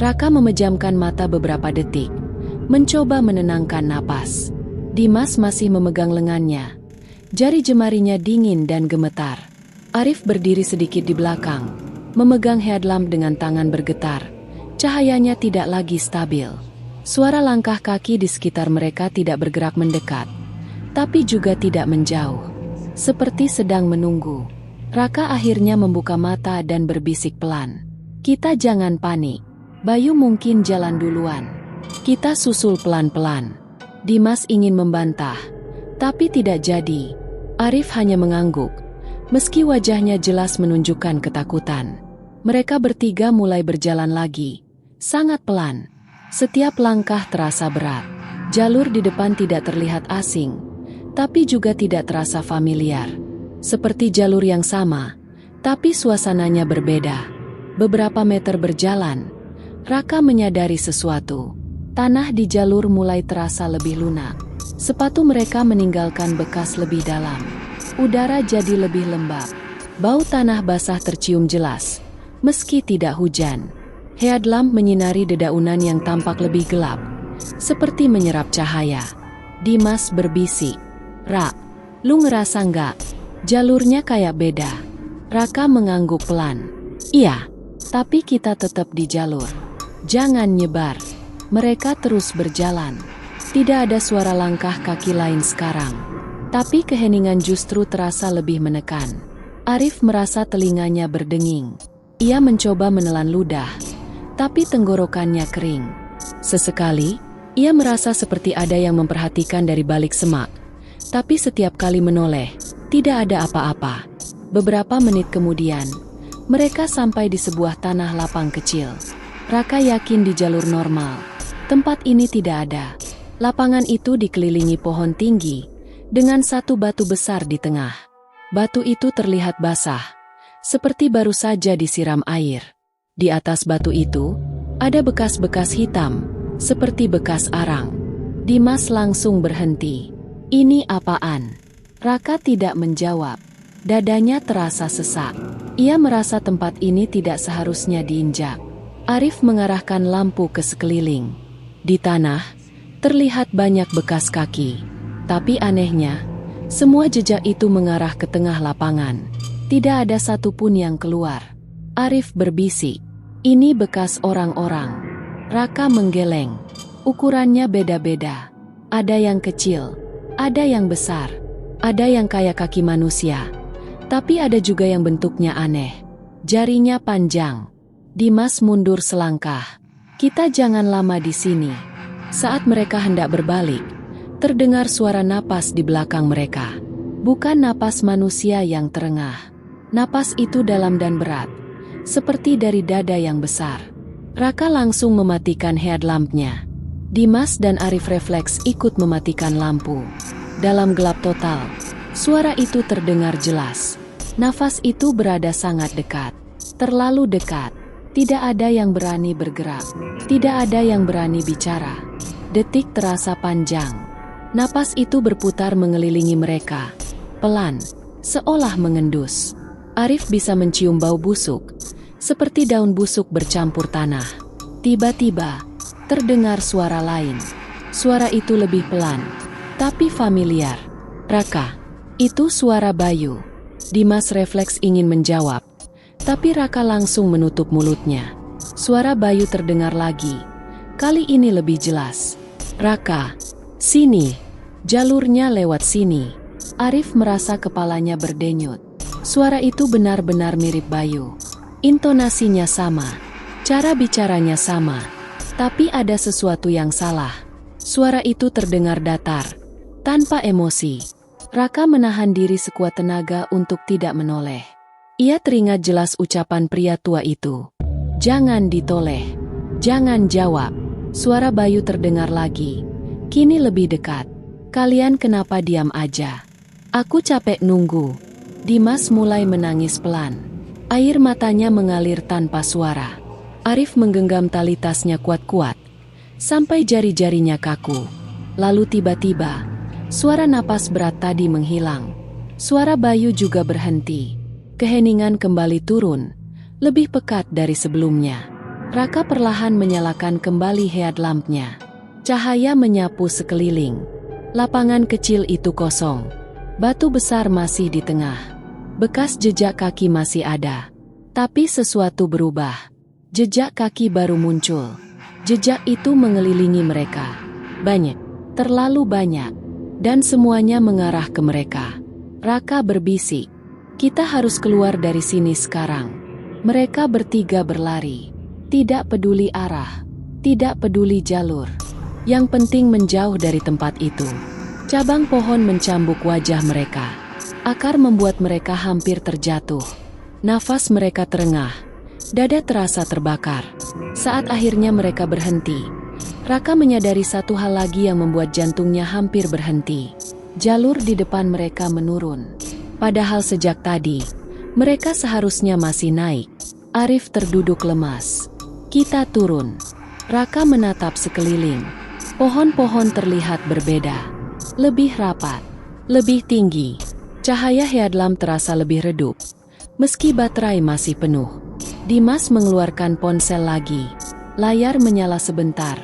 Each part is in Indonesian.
Raka memejamkan mata beberapa detik, mencoba menenangkan napas. Dimas masih memegang lengannya. Jari jemarinya dingin dan gemetar. Arif berdiri sedikit di belakang, memegang headlamp dengan tangan bergetar. Cahayanya tidak lagi stabil. Suara langkah kaki di sekitar mereka tidak bergerak mendekat, tapi juga tidak menjauh. Seperti sedang menunggu. Raka akhirnya membuka mata dan berbisik pelan. "Kita jangan panik. Bayu mungkin jalan duluan. Kita susul pelan-pelan." Dimas ingin membantah, tapi tidak jadi. Arif hanya mengangguk, meski wajahnya jelas menunjukkan ketakutan. Mereka bertiga mulai berjalan lagi, sangat pelan. Setiap langkah terasa berat. Jalur di depan tidak terlihat asing, tapi juga tidak terasa familiar. Seperti jalur yang sama, tapi suasananya berbeda. Beberapa meter berjalan, Raka menyadari sesuatu. Tanah di jalur mulai terasa lebih lunak. Sepatu mereka meninggalkan bekas lebih dalam. Udara jadi lebih lembab. Bau tanah basah tercium jelas, meski tidak hujan. Headlamp menyinari dedaunan yang tampak lebih gelap, seperti menyerap cahaya. Dimas berbisik, "Rak, lu ngerasa nggak? Jalurnya kayak beda." Raka mengangguk pelan. "Iya, tapi kita tetap di jalur. Jangan nyebar." Mereka terus berjalan. Tidak ada suara langkah kaki lain sekarang, tapi keheningan justru terasa lebih menekan. Arif merasa telinganya berdenging. Ia mencoba menelan ludah, tapi tenggorokannya kering. Sesekali, ia merasa seperti ada yang memperhatikan dari balik semak. Tapi setiap kali menoleh, tidak ada apa-apa. Beberapa menit kemudian, mereka sampai di sebuah tanah lapang kecil. Raka yakin di jalur normal. Tempat ini tidak ada. Lapangan itu dikelilingi pohon tinggi, dengan satu batu besar di tengah. Batu itu terlihat basah, seperti baru saja disiram air. Di atas batu itu, ada bekas-bekas hitam, seperti bekas arang. Dimas langsung berhenti. "Ini apaan?" Raka tidak menjawab. Dadanya terasa sesak. Ia merasa tempat ini tidak seharusnya diinjak. Arif mengarahkan lampu ke sekeliling. Di tanah, terlihat banyak bekas kaki. Tapi anehnya, semua jejak itu mengarah ke tengah lapangan. Tidak ada satupun yang keluar. Arif berbisik, "Ini bekas orang-orang." Raka menggeleng. Ukurannya beda-beda. Ada yang kecil, ada yang besar, ada yang kayak kaki manusia. Tapi ada juga yang bentuknya aneh. Jarinya panjang. Dimas mundur selangkah. "Kita jangan lama di sini." Saat mereka hendak berbalik, terdengar suara napas di belakang mereka. Bukan napas manusia yang terengah. Napas itu dalam dan berat, seperti dari dada yang besar. Raka langsung mematikan headlampnya. Dimas dan Arif refleks ikut mematikan lampu. Dalam gelap total, suara itu terdengar jelas. Nafas itu berada sangat dekat. Terlalu dekat. Tidak ada yang berani bergerak. Tidak ada yang berani bicara. Detik terasa panjang. Napas itu berputar mengelilingi mereka. Pelan, seolah mengendus. Arif bisa mencium bau busuk, seperti daun busuk bercampur tanah. Tiba-tiba, terdengar suara lain. Suara itu lebih pelan, tapi familiar. "Raka, itu suara Bayu." Dimas refleks ingin menjawab, tapi Raka langsung menutup mulutnya. Suara Bayu terdengar lagi. Kali ini lebih jelas. "Raka, sini. Jalurnya lewat sini." Arif merasa kepalanya berdenyut. Suara itu benar-benar mirip Bayu. Intonasinya sama. Cara bicaranya sama. Tapi ada sesuatu yang salah. Suara itu terdengar datar, tanpa emosi. Raka menahan diri sekuat tenaga untuk tidak menoleh. Ia teringat jelas ucapan pria tua itu. "Jangan ditoleh. Jangan jawab." Suara Bayu terdengar lagi. Kini lebih dekat. "Kalian kenapa diam aja? Aku capek nunggu." Dimas mulai menangis pelan. Air matanya mengalir tanpa suara. Arif menggenggam tali tasnya kuat-kuat, sampai jari-jarinya kaku. Lalu tiba-tiba, suara napas berat tadi menghilang. Suara Bayu juga berhenti. Keheningan kembali turun, lebih pekat dari sebelumnya. Raka perlahan menyalakan kembali headlampnya. Cahaya menyapu sekeliling. Lapangan kecil itu kosong. Batu besar masih di tengah. Bekas jejak kaki masih ada. Tapi sesuatu berubah. Jejak kaki baru muncul. Jejak itu mengelilingi mereka. Banyak. Terlalu banyak. Dan semuanya mengarah ke mereka. Raka berbisik. Kita harus keluar dari sini sekarang. Mereka bertiga berlari. Tidak peduli arah. Tidak peduli jalur. Yang penting menjauh dari tempat itu. Cabang pohon mencambuk wajah mereka. Akar membuat mereka hampir terjatuh. Nafas mereka terengah. Dada terasa terbakar. Saat akhirnya mereka berhenti, Raka menyadari satu hal lagi yang membuat jantungnya hampir berhenti. Jalur di depan mereka menurun. Padahal sejak tadi, mereka seharusnya masih naik. Arif terduduk lemas. Kita turun. Raka menatap sekeliling. Pohon-pohon terlihat berbeda. Lebih rapat. Lebih tinggi. Cahaya headlamp terasa lebih redup. Meski baterai masih penuh. Dimas mengeluarkan ponsel lagi. Layar menyala sebentar.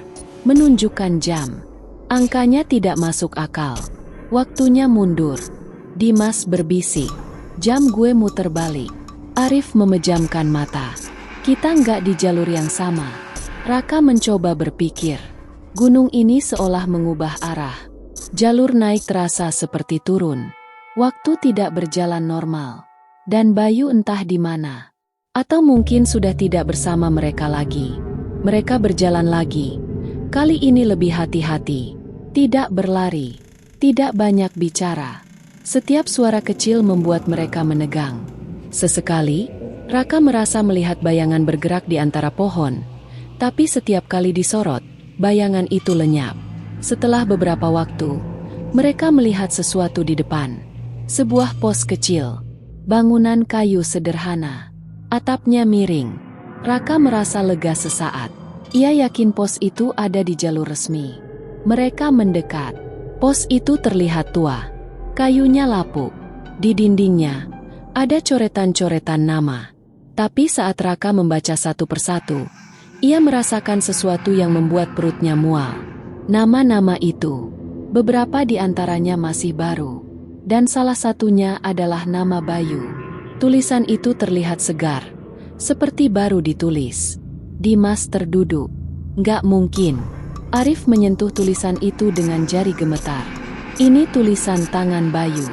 Menunjukkan jam. Angkanya tidak masuk akal. Waktunya mundur. Dimas berbisik. Jam gue muter balik. Arif memejamkan mata. Kita nggak di jalur yang sama. Raka mencoba berpikir. Gunung ini seolah mengubah arah. Jalur naik terasa seperti turun. Waktu tidak berjalan normal. Dan Bayu entah di mana. Atau mungkin sudah tidak bersama mereka lagi. Mereka berjalan lagi. Kali ini lebih hati-hati. Tidak berlari. Tidak banyak bicara. Setiap suara kecil membuat mereka menegang. Sesekali, Raka merasa melihat bayangan bergerak di antara pohon. Tapi setiap kali disorot, bayangan itu lenyap. Setelah beberapa waktu, mereka melihat sesuatu di depan. Sebuah pos kecil. Bangunan kayu sederhana. Atapnya miring. Raka merasa lega sesaat. Ia yakin pos itu ada di jalur resmi. Mereka mendekat. Pos itu terlihat tua. Kayunya lapuk. Di dindingnya, ada coretan-coretan nama. Tapi saat Raka membaca satu persatu, ia merasakan sesuatu yang membuat perutnya mual. Nama-nama itu, beberapa di antaranya masih baru. Dan salah satunya adalah nama Bayu. Tulisan itu terlihat segar, seperti baru ditulis. Dimas terduduk. Nggak mungkin. Arif menyentuh tulisan itu dengan jari gemetar. Ini tulisan tangan Bayu.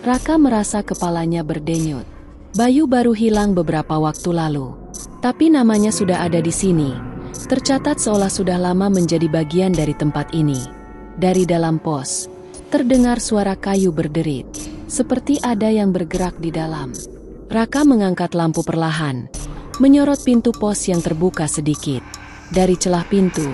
Raka merasa kepalanya berdenyut. Bayu baru hilang beberapa waktu lalu. Tapi namanya sudah ada di sini. Tercatat seolah sudah lama menjadi bagian dari tempat ini. Dari dalam pos, terdengar suara kayu berderit. Seperti ada yang bergerak di dalam. Raka mengangkat lampu perlahan, menyorot pintu pos yang terbuka sedikit. Dari celah pintu,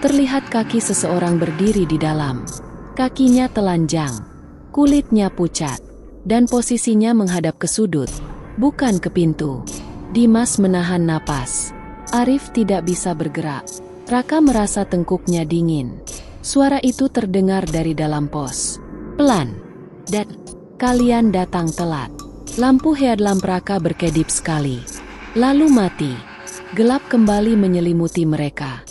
terlihat kaki seseorang berdiri di dalam. Kakinya telanjang, kulitnya pucat, dan posisinya menghadap ke sudut, bukan ke pintu. Dimas menahan napas. Arif tidak bisa bergerak. Raka merasa tengkuknya dingin. Suara itu terdengar dari dalam pos. Pelan. Dan kalian datang telat. Lampu headlamp Raka berkedip sekali. Lalu mati. Gelap kembali menyelimuti mereka.